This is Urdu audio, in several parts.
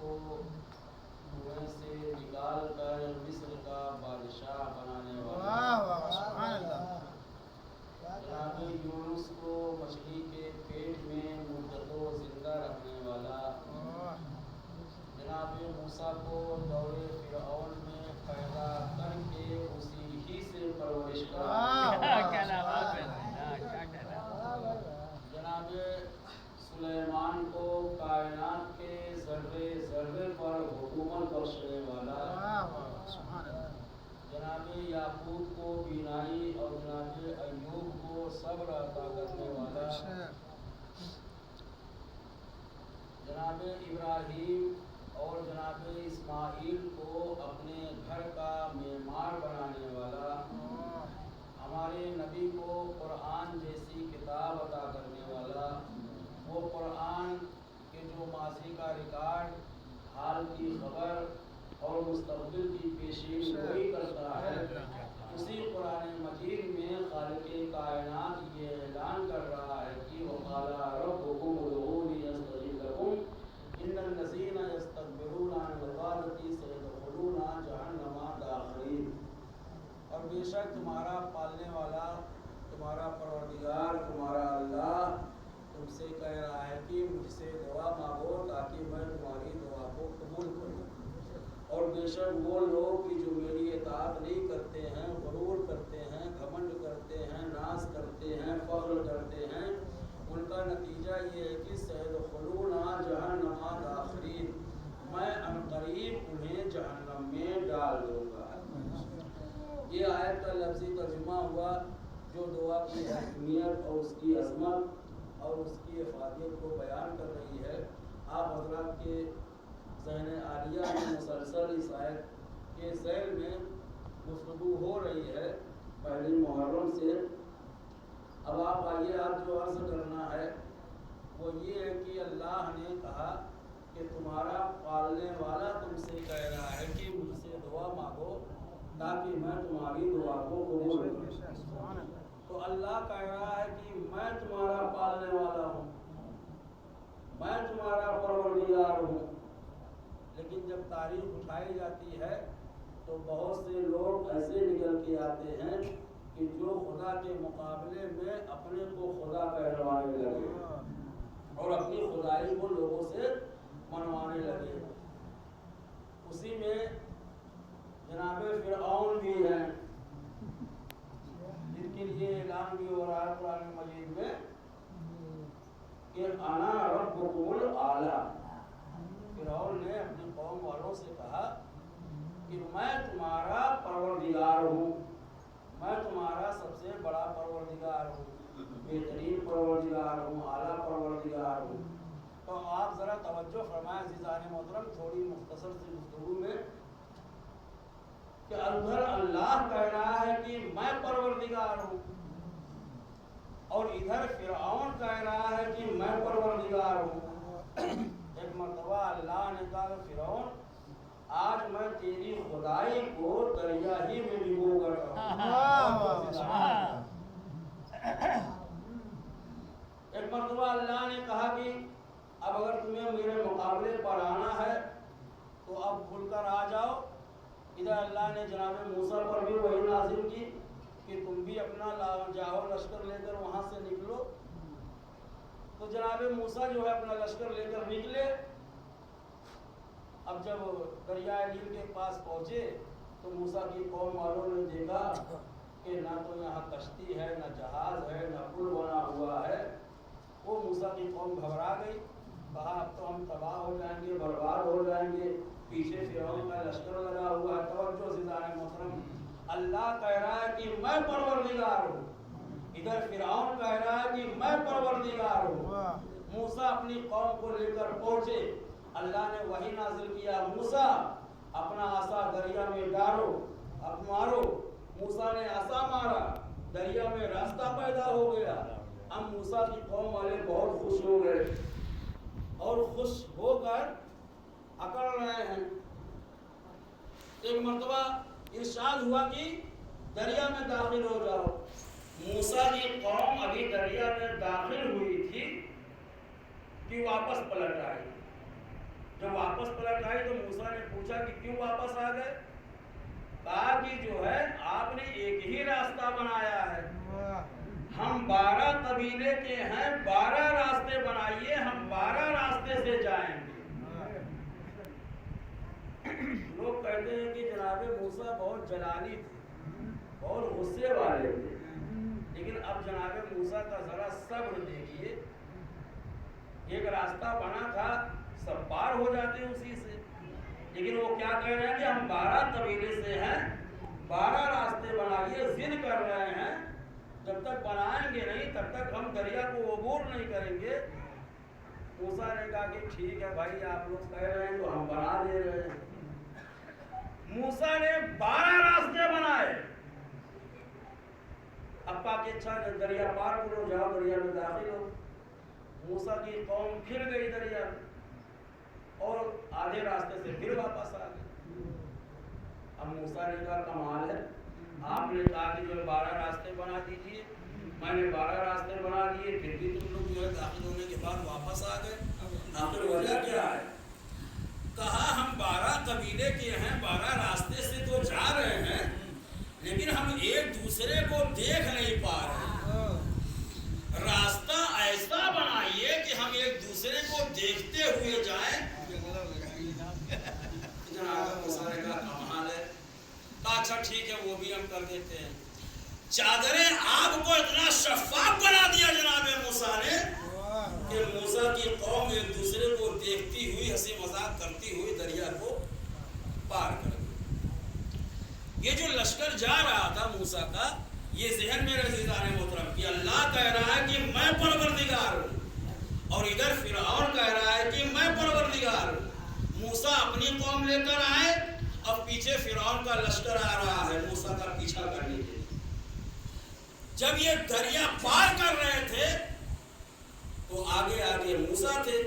کو کنویں سے نکال کر مصر کا بادشاہ بنانے والا، سبحان اللہ، جناب یونس کو مچھلی کے پیٹ میں مدتوں زندہ رکھنے والا، جناب موسیٰ کو دور فرعون میں پیدا کر کے اسی ہی سے پرورش جناب سلیمان کو کائنات کے ذرے ذرے پر حکومت بخشنے والا، جناب یعقوب کو بینائی اور جناب ایوب کو صبر عطا کرنے والا، جناب ابراہیم اور جناب اسماعیل کو اپنے گھر کا معمار بنانے والا، ہمارے نبی کو قرآن جیسی کتاب عطا کرنے والا، وہ قرآن کے جو ماضی کا ریکارڈ، حال کی خبر اور مستقبل کی پیشین گوئی کرتا ہے، اسی قرآن مجید میں خالق کائنات یہ اعلان کر رہا ہے کہ وَقَالَ رَبُّكُمُ ادْعُونِي أَسْتَجِبْ لَكُمْ إِنَّ الَّذِينَ يَسْتَكْبِرُونَ عَنْ عِبَادَتِي سَيَدْخُلُونَ جَهَنَّمَ دَاخِرِينَ۔ اور بے شک تمہارا پالنے والا، تمہارا پروردگار، تمہارا اللہ تم سے کہہ رہا ہے کہ مجھ سے دعا مانگو تاکہ میں تمہاری دعا کو قبول کروں، اور بے شک وہ لوگ کہ جو میری اطاعت نہیں کرتے ہیں، غرور کرتے ہیں، گھمنڈ کرتے ہیں، ناز کرتے ہیں، فخر کرتے ہیں، ان کا نتیجہ یہ ہے کہ سیدخلون جہنم داخرین، میں عنقریب انہیں جہنم میں ڈال دوں گا۔ یہ آیت کا لفظی ترجمہ ہوا جو دعا کی اہمیت اور اس کی عظمت اور اس کی افادیت کو بیان کر رہی ہے۔ آپ حضرات کے ذہن عالیہ میں مسلسل اس آیت کے ذیل میں گفتگو ہو رہی ہے پہلی محرم سے۔ اب آپ آئیے، آپ جو عرض کرنا ہے وہ یہ ہے کہ اللہ نے کہا کہ تمہارا پالنے والا تم سے کہہ رہا ہے کہ مجھ سے دعا مانگو تاکہ میں تمہاری دعا کو قبول کروں۔ تو اللہ کہہ رہا ہے کہ میں تمہارا پالنے والا ہوں، میں تمہارا پروردگار ہوں، لیکن جب تاریخ اٹھائی جاتی ہے تو بہت سے لوگ ایسے نکل کے آتے ہیں کہ جو خدا کے مقابلے میں اپنے کو خدا کہلوانے لگے اور اپنی خدائی کو لوگوں سے منوانے لگے۔ اسی میں جناب فرعون بھی ہیں، جن کے لیے اعلان بھی ہو رہا ہے قرآن مجید میں کہ انا ربکم الاعلی۔ فرعون نے اپنی قوم والوں سے کہا کہ میں تمہارا پروردگار ہوں، میں تمہارا سب سے بڑا پروردگار ہوں، بہترین پروردگار ہوں، اعلیٰ پروردگار ہوں۔ تو آپ ذرا توجہ فرمائیں عزیزان محترم تھوڑی مختصر سی گفتگو میں کہ ادھر اللہ کہہ رہا ہے کہ میں پروردگار ہوں اور ادھر فرعون کہہ رہا ہے کہ میں پروردگار ہوں۔ ایک مرتبہ اللہ نے کہا فرعون آج میں تیری خدائی کو دریا ہی میں ڈبو کر رہا ہوں۔ ایک مرتبہ اللہ نے کہا کہ اب اگر تمہیں میرے مقابلے پر آنا ہے تو اب کھل کر آ جاؤ۔ ادھر اللہ نے جناب موسیٰ پر بھی وحی نازل کی کہ تم بھی اپنا جاؤ لشکر لے کر وہاں سے نکلو۔ تو جناب موسیٰ جو ہے اپنا لشکر لے کر نکلے۔ اب جب دریائے نیل کے پاس پہنچے تو موسیٰ کی قوم والوں نے دیکھا کہ نہ تو یہاں کشتی ہے، نہ جہاز ہے، نہ پل بنا ہوا ہے۔ وہ موسیٰ کی قوم گھبرا گئی، کہا اب تو ہم تباہ ہو جائیں گے، برباد ہو جائیں گے، پیچھے فرعون کا لشکر لگا ہوا ہے۔ توجہ عزیزان محترم، اللہ کہہ رہا ہے کہ میں پروردگار ہوں، ادھر فرعون کہہ رہا ہے کہ میں پروردگار ہوں۔ موسیٰ اپنی قوم کو لے کر پہنچے، اللہ نے وحی نازل کیا موسیٰ اپنا عصا دریا میں ڈالو، اب مارو۔ موسیٰ نے عصا مارا، دریا میں راستہ پیدا ہو گیا۔ اب موسیٰ کی قوم والے بہت خوش ہو گئے اور خوش ہو کر اکڑ رہے ہیں۔ ایک مرتبہ ارشاد ہوا کہ دریا میں داخل ہو جاؤ۔ موسیٰ کی قوم ابھی دریا میں داخل ہوئی تھی کہ واپس پلٹ آئی۔ جب واپس پلٹ آئی تو موسیٰ نے پوچھا کہ کیوں واپس آ گئے؟ کہا کہ جو ہے آپ نے ایک ہی راستہ بنایا ہے، ہم 12 قبیلے کے ہیں، 12 راستے بنائیے، ہم 12 راستے سے جائیں گے۔ لوگ کہتے ہیں کہ جناب موسیٰ بہت جلالی تھے، بہت غصے والے تھے، لیکن اب جناب موسیٰ کا ذرا صبر دیکھیے، ایک راستہ بنا تھا، سب پار ہو جاتے ہیں اسی سے، لیکن وہ کیا کہہ رہے ہیں کہ ہم 12 قبیلے سے ہیں، 12 راستے بنائیے، ضد کر رہے ہیں، جب تک بنائیں گے نہیں تب تک ہم دریا کو عبور نہیں کریں گے۔ موسیٰ نے کہا کہ ٹھیک ہے بھائی، آپ لوگ کہہ رہے ہیں تو ہم بنا دے رہے ہیں۔ موسیٰ نے 12 راستے بنائے، اب کہا کہ اچھا دریا پار کرو، جاؤ دریا میں داخل ہو۔ موسیٰ کی قوم پھر گئی دریا میں اور آدھے راستے سے پھر واپس آ گئی۔ اب موسیٰ نے کہا کمال ہے، آپ نے کہا کہ جو 12 راستے بنا دیجئے، میں نے 12 راستے بنا دیے، پھر بھی تم لوگ جو ہے داخل ہونے کے بعد واپس آ گئے، آخر وجہ کیا ہے؟ کہا ہم 12 قبیلے کے ہیں، 12 راستے سے تو جا رہے ہیں، لیکن ہم ایک دوسرے کو دیکھ نہیں پا رہے، راستہ ایسا بنائیے کہ ہم ایک دوسرے کو دیکھتے ہوئے جائیں۔ جناب موسیٰ نے کہا کمال ہے، کہا اچھا ٹھیک ہے وہ بھی ہم کر دیتے ہیں۔ چادریں آگ کو اتنا شفاف بنا دیا جناب موسیٰ نے کہ موسیٰ کی قوم ایک دوسرے کو دیکھتی ہوئی، ہنسی مذاق کرتی ہوئی دریا کو پار کر گئی۔ یہ جو لشکر جا رہا تھا موسیٰ کا، یہ ذہن میں عزیزان محترم کہ اللہ کہہ رہا ہے کہ میں پروردگار ہوں، اور ادھر فرعون کہہ رہا ہے کہ میں پروردگار ہوں۔ موسیٰ اپنی قوم لے کر آئے، اب پیچھے فرعون کا لشکر آ رہا ہے موسیٰ کا پیچھا کرنے کے لیے۔ جب یہ دریا پار کر رہے تھے تو آگے آگے موسیٰ تھے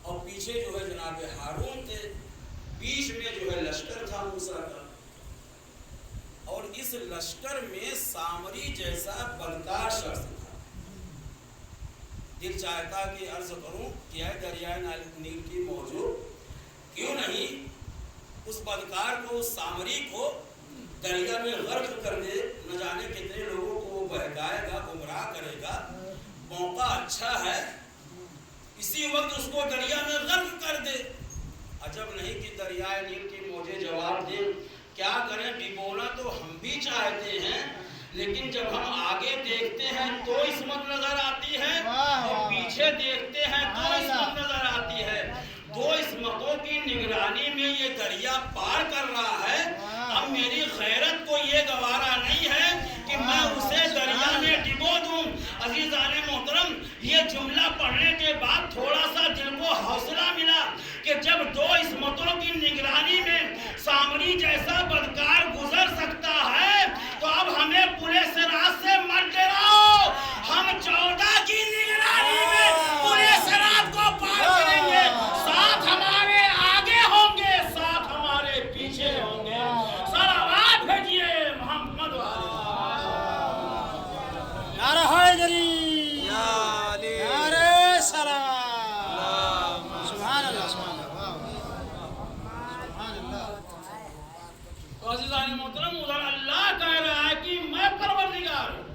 اور پیچھے جو ہے جناب ہارون تھے، بیچ میں جو ہے لشکر تھا موسیٰ کا، اور اس لشکر میں سامری جیسا بدکار شخص تھا۔ دل چاہتا کہ عرض کروں کہ اے دریائے نیل کی موجود، کیوں نہیں اس بدکار کو، اس سامری کو دریا میں غرق کر دے، نہ جانے کتنے لوگوں کو وہ بہکائے گا، گمراہ کرے گا، موقع اچھا ہے، اسی وقت اس کو دریا میں غرق کر دے۔ عجب نہیں کہ دریائے نیل کی موجیں جواب دیں، کیا کریں، ڈبونا تو ہم بھی چاہتے ہیں، لیکن جب ہم آگے دیکھتے ہیں تو عصمت نظر آتی ہے اور پیچھے دیکھتے ہیں تو عصمت نظر آتی ہے۔ دو عصمتوں کی نگرانی میں یہ دریا پار کر رہا ہے، اب میری غیرت کو یہ گوارا نہیں ہے کہ میں اسے دریا میں ڈبو دوں۔ عزیزان محترم، یہ جملہ پڑھنے کے بعد تھوڑا سا دل کو حوصلہ ملا کہ جب دو عصمتوں کی نگرانی میں سامری جیسا بدکار گزر سکتا ہے تو اب ہمیں پورے سرات سے مت ڈراؤ، ہم 14 کی نگرانی میں پورے سرات کو پار کریں گے، ساتھ ہمارے آگے ہوں گے، ساتھ ہمارے پیچھے ہوں گے۔ صلوات بھیجیے محمد نعرہ حیدری، نعرہ سلام، سبحان اللہ، سبحان اللہ۔ تو عزیزان محترم، ادھر اللہ کہہ رہا ہے کہ میں پروردگار ہوں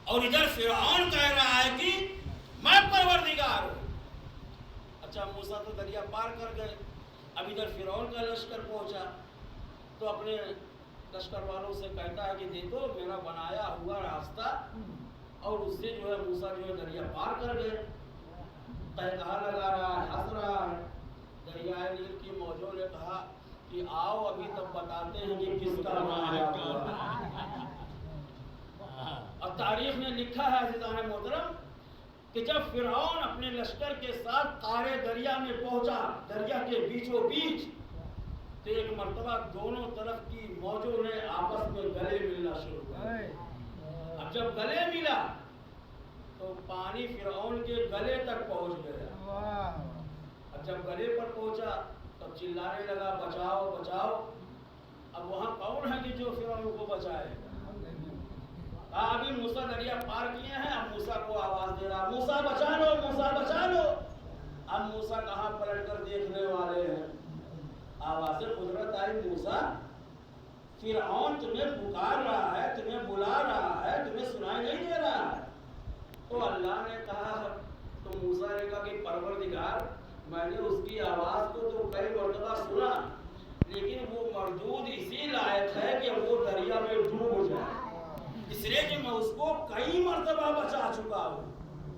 اور ادھر فرعون کہہ رہا ہے کہ میں پروردگار ہوں۔ اچھا موسیٰ تو دریا پار کر گئے، اب ادھر فرعون کا لشکر پہنچا تو اپنے لشکر والوں سے کہتا ہے کہ دیکھو میرا بنایا ہوا راستہ، اور اس سے جو ہے موسیٰ جو ہے دریا پار کر گئے۔ قہقہا لگا رہا ہے، ہنس رہا ہے۔ دریائے نیل کی موجوں نے کہا کہ آؤ ابھی تک بتاتے ہیں کہ کس کا بنایا ہوا۔ اب تاریخ نے لکھا ہے عزیزان محترم کہ جب فرعون اپنے لشکر کے ساتھ قعر دریا میں پہنچا، دریا کے بیچوں بیچ، تو ایک مرتبہ دونوں طرف کی موجوں نے آپس میں گلے ملنا شروع کیا۔ اب جب گلے ملا تو پانی فرعون کے گلے تک پہنچ گیا۔ اب جب گلے پر پہنچا تب چلانے لگا بچاؤ بچاؤ۔ اب وہاں کون ہے کہ جو فرعون کو بچائے؟ ابھی موسیٰ دریا پار کیے ہیں، اب موسیٰ کو آواز دے رہا، موسیٰ بچا لو، موسیٰ بچا لو۔ اب موسیٰ کہاں پلٹ کر دیکھنے والے ہیں؟ آواز قدرت آئی، موسیٰ فرعون تمہیں پکار رہا ہے، تمہیں بلا رہا ہے، تمہیں سنائی نہیں دے رہا ہے۔ تو اللہ نے کہا، تو موسیٰ نے کہا کہ پروردگار میں نے اس کی آواز کو تو کئی مرتبہ سنا، لیکن وہ مردود اسی لائق ہے کہ وہ دریا میں ڈوب جائے، اس لیے کہ میں اس کو کئی مرتبہ بچا چکا ہوں۔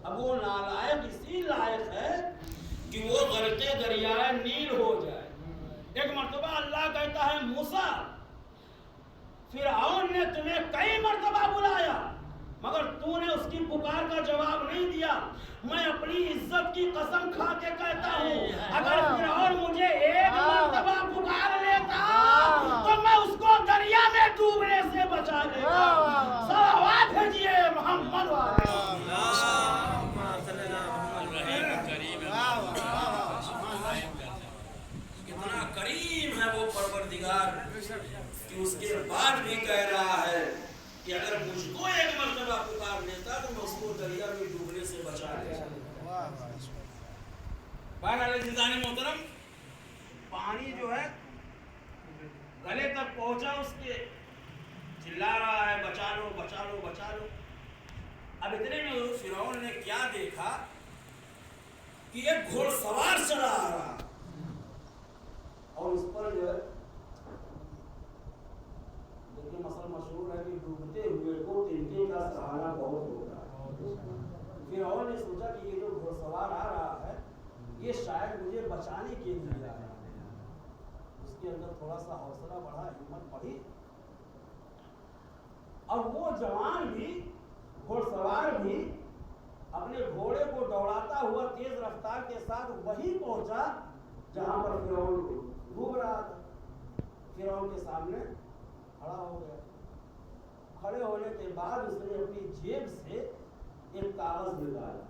اب وہ نالائق اسی لائق ہے کہ وہ غرق دریائے نیل ہو جائے۔ ایک مرتبہ اللہ کہتا ہے موسیٰ فرعون نے تمہیں کئی مرتبہ بلایا مگر تو نے اس کی پکار کا جواب نہیں دیا۔ میں اپنی عزت کی قسم کھا کے کہتا ہوں اگر فرعون مجھے ایک مرتبہ پکار لیتا تو میں اس کو دریا میں ڈوبنے سے بچا لیتا۔ صلوات بھیجیے محمد کتنا کریم ہے وہ پروردگار کہ اس کے بعد بھی کہہ رہا ہے کہ اگر مجھ کو ایک مرتبہ پکار لیتا تو میں اس کو دریا میں ڈوبنے سے بچا لیتا۔ بہرحال عزیزان محترم، پانی جو ہے گلے تک پہنچا اس کے، چلا رہا ہے بچا لو بچا لو بچا لو۔ اب اتنے میں فرعون نے کیا دیکھا کہ ایک گھوڑ سوار چلا آ رہا اور اس پر جو ہے دیکھیں مسئلہ مشہور ہے کہ ڈوبتے ہوئے کو تنکے کا سہارا بہت ہوتا ہے۔ فرعون نے سوچا کہ یہ جو گھوڑ سوار آ رہا ہے یہ شاید مجھے بچانے کے لیے آ رہا ہے۔ اس کے اندر تھوڑا سا حوصلہ بڑھا، ہمت بڑھی، اور وہ جوان بھی گھوڑ سوار بھی اپنے گھوڑے کو دوڑاتا ہوا تیز رفتار کے ساتھ وہی پہنچا جہاں پر فرعون ڈوب رہا تھا۔ فرعون کے سامنے کھڑا ہو گیا۔ کھڑے ہونے کے بعد اس نے اپنی جیب سے ایک کاغذ نکالا،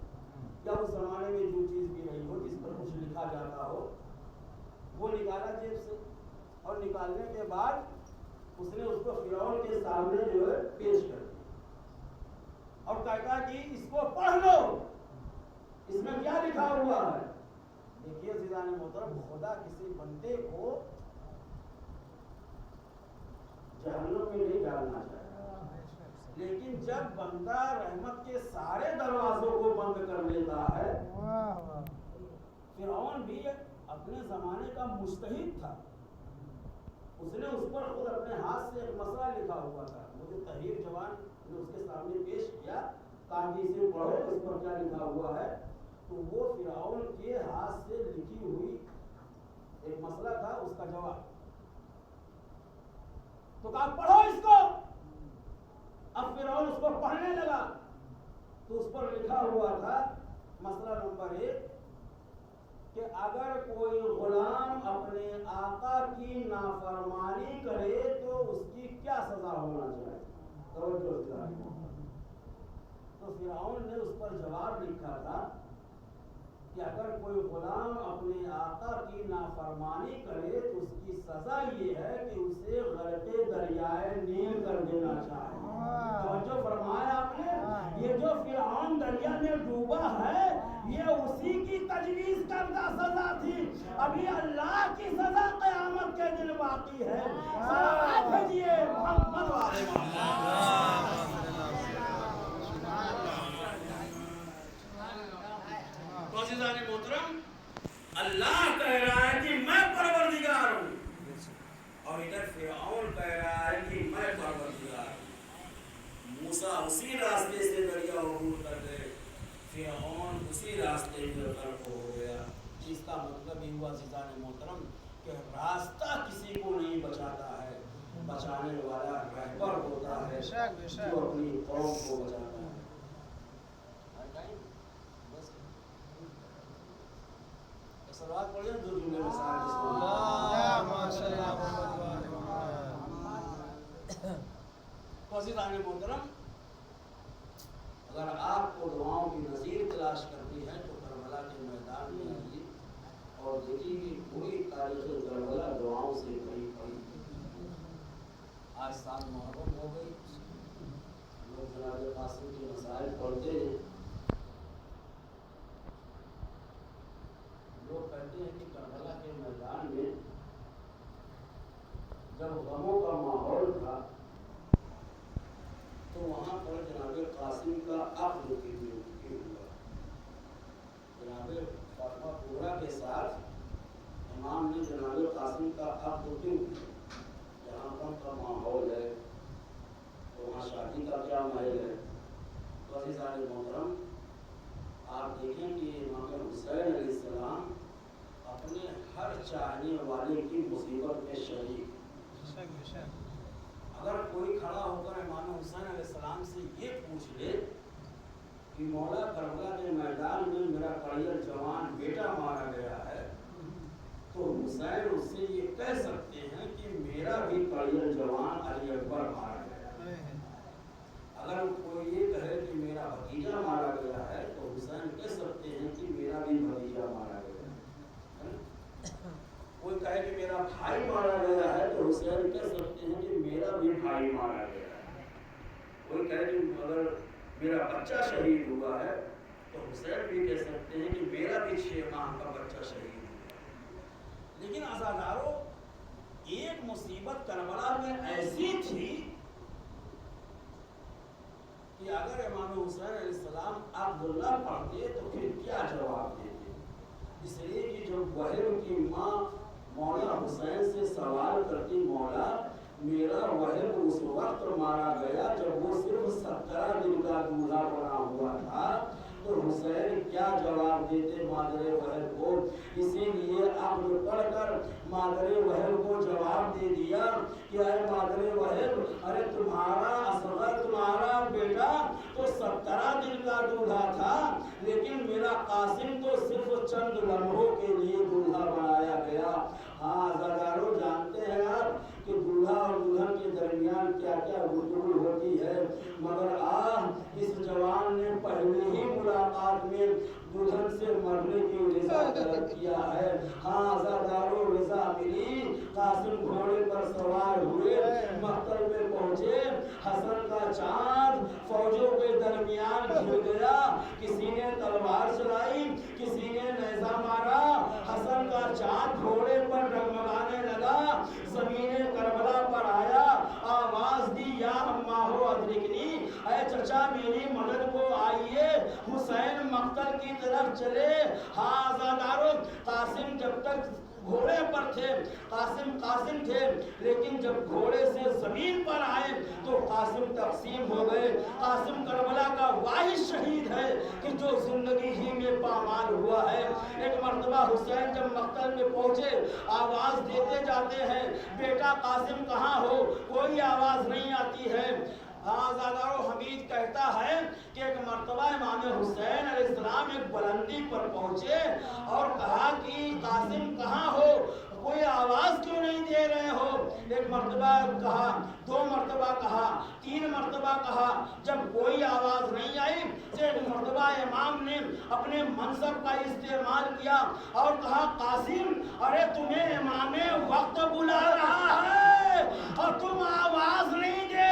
یا اس زمانے میں جو چیز بھی رہی ہو جس پر کچھ لکھا جاتا ہو وہ نکالا جیب سے، اور نکالنے کے بعد اس نے اس کو فرعون کے سامنے جو ہے پیش کر دیا اور کہتا کہ اس کو پڑھ لو، اس میں کیا لکھا ہوا ہے۔ دیکھیے عزیزان محترم، خدا کسی بندے کو جہنم میں نہیں ڈالنا چاہتا، لیکن جب بندہ رحمت کے سارے دروازوں کو بند کر لیتا ہے۔ فرعون بھی اپنے زمانے کا مجتہد تھا، اس نے اس پر خود اپنے ہاتھ سے ایک مسئلہ لکھا ہوا تھا، مجھے تحریر جوان نے اس کے سامنے پیش کیا، کہا کہ اسے پڑھو اس پر کیا لکھا ہوا ہے۔ تو وہ فرعون کے ہاتھ سے لکھی ہوئی ایک مسئلہ تھا، اس کا جواب۔ تو کہا پڑھو اس کو۔ اب فرعون اس کو پڑھنے لگا تو اس پر لکھا ہوا تھا مسئلہ نمبر 1 کہ اگر کوئی غلام اپنے آقا کی نافرمانی کرے تو اس کی کیا سزا ہونا چاہیے۔ توجہ دلائی۔ تو فرعون نے اس پر جواب لکھا تھا کہ اگر کوئی غلام اپنے آقا کی نافرمانی کرے تو اس کی سزا یہ ہے کہ اسے غرق دریائے نیل کر دینا چاہیے۔ توجہ فرمایا آپ نے، یہ جو فرعون دریا میں ڈوبا ہے یہ اسی کی تجویز کردہ سزا تھی، ابھی اللہ کی سزا قیامت کے دن باقی ہے۔ صلوات بھیجیے محمد والے محمد۔ عزیزان محترم، اللہ کہہ رہا ہے کہ میں پروردگار ہوں، اور ادھر فرعون کہہ رہا ہے کہ میں پروردگار ہوں۔ موسیٰ اسی راستے سے دریا عبور کر گئے، فرعون اسی راستے میں غرق ہو گیا۔ اس کا مطلب یہ ہوا عزیزان محترم کہ راستہ کسی کو نہیں بچاتا ہے، بچانے والا رہبر ہوتا ہے جو اپنی قوم کو بچاتا ہے۔ صلوات پڑھیے دو جملے میں سارے بسم اللہ۔ تو عزیزان محترم، اگر آپ کو دعاؤں کی نظیر تلاش کرنی ہے تو کربلا کے میدان میں آئیے اور دیکھیے کہ پوری تاریخ کربلا دعاؤں سے بھری پڑی۔ آج سال محرم ہو گئی، لوگ جناب قاسم کے مسائل پڑھتے ہیں، کہتے ہیں کہ کربلا کے میدان میں جب غموں کا ماحول تھا تو وہاں پر جناب قاسم کا عقد ہوا. جناب فاطمہ پورا کے ساتھ امام نے جناب قاسم کا عقد کیوں کیا؟ جہاں غم کا ماحول ہے تو وہاں شادی کا کیا محل ہے؟ عزیزان محترم، آپ دیکھیں کہ امام حسین علیہ السلام اپنے ہر چاہنے والے کی مصیبت میں شریک. اگر کوئی کھڑا ہو کر امام حسین علیہ السلام سے یہ پوچھ لے کہ مولا کربلا کے میدان میں میرا کڑیل جوان بیٹا مارا گیا ہے، تو حسین اس سے یہ کہہ سکتے ہیں کہ میرا بھی کڑیل جوان علی اکبر مارا گیا ہے. اگر کوئی یہ کہے کہ میرا بھتیجا مارا گیا ہے تو حسین کہہ سکتے ہیں کہ میرا بھی بھتیجا مارا گیا ہے. کوئی کہے کہ میرا بھائی مارا گیا ہے تو حسین کہہ سکتے ہیں کہ میرا بھی بھائی مارا گیا ہے. کوئی کہے کہ اگر میرا بچہ شہید ہوا ہے تو حسین بھی کہہ سکتے ہیں کہ میرا بھی 6 ماہ کا بچہ شہید ہوا. لیکن عزادارو، ایک مصیبت کربلا میں ایسی تھی کہ اگر امام حسین علیہ السلام عبداللہ پڑھتے تو پھر کیا جواب دیتے؟ اس لیے کہ جب وہب کی ماں مولا حسین سے سوال کرتی، مولا میرا وہب اس وقت مارا گیا جب وہ صرف 17 دن کا دولہا بنا ہوا تھا، تو حسین کیا جواب دیتے مادر وہب کو؟ اسی لیے عقد پڑھ کر مادر وہب کو جواب دے دیا کہ اے مادر وہب، ارے تمہارا اصغر، تمہارا بیٹا تو 17 دن کا دولہا تھا، لیکن میرا قاسم تو صرف چند لمحوں کے لیے دولہا بنایا گیا. ہاں عزادارو، جانتے ہیں آپ کہ دولہا اور دلہن کے درمیان کیا کیا گفتگو ہوتی ہے، مگر اس جوان نے پہلے ہی ملاقات میں دلہن سے مرنے کی رضا طلب کیا ہے. ہاں عزادارو، رضا ملی. قاسم گھوڑے پر سوار ہوئے، مقتل میں پہنچے. حسن کا چاند فوجوں کے درمیان گر گیا. کسی نے تلوار چلائی، کسی نے نیزہ مارا. حسن کا چاند گھوڑے پر ڈگمگانے لگا. زمین کربلا پر آیا، آواز دی، یا اماں ہو ادرکنی، اے چچا میری مدد کو آئیے، حسین مقتل کی طرف چلے. ہاں عزادارو، قاسم جب تک گھوڑے پر تھے، قاسم تھے، لیکن جب گھوڑے سے زمین پر آئے تو قاسم تقسیم ہو گئے. قاسم کربلا کا واحد شہید ہے کہ جو زندگی ہی میں پامال ہوا ہے. ایک مرتبہ حسین جب مقتل میں پہنچے، آواز دیتے جاتے ہیں، بیٹا قاسم کہاں ہو؟ کوئی آواز نہیں آتی ہے. آزادارو، حمید کہتا ہے کہ ایک مرتبہ امام حسین علیہ السلام ایک بلندی پر پہنچے اور کہا کہ قاسم کہاں ہو؟ کوئی آواز کیوں نہیں دے رہے ہو؟ ایک مرتبہ کہا، 2 مرتبہ کہا، 3 مرتبہ کہا. جب کوئی آواز نہیں آئی تو ایک مرتبہ امام نے اپنے منصب کا استعمال کیا اور کہا، قاسم، ارے تمہیں امام وقت بلا رہا ہے اور تم آواز نہیں دے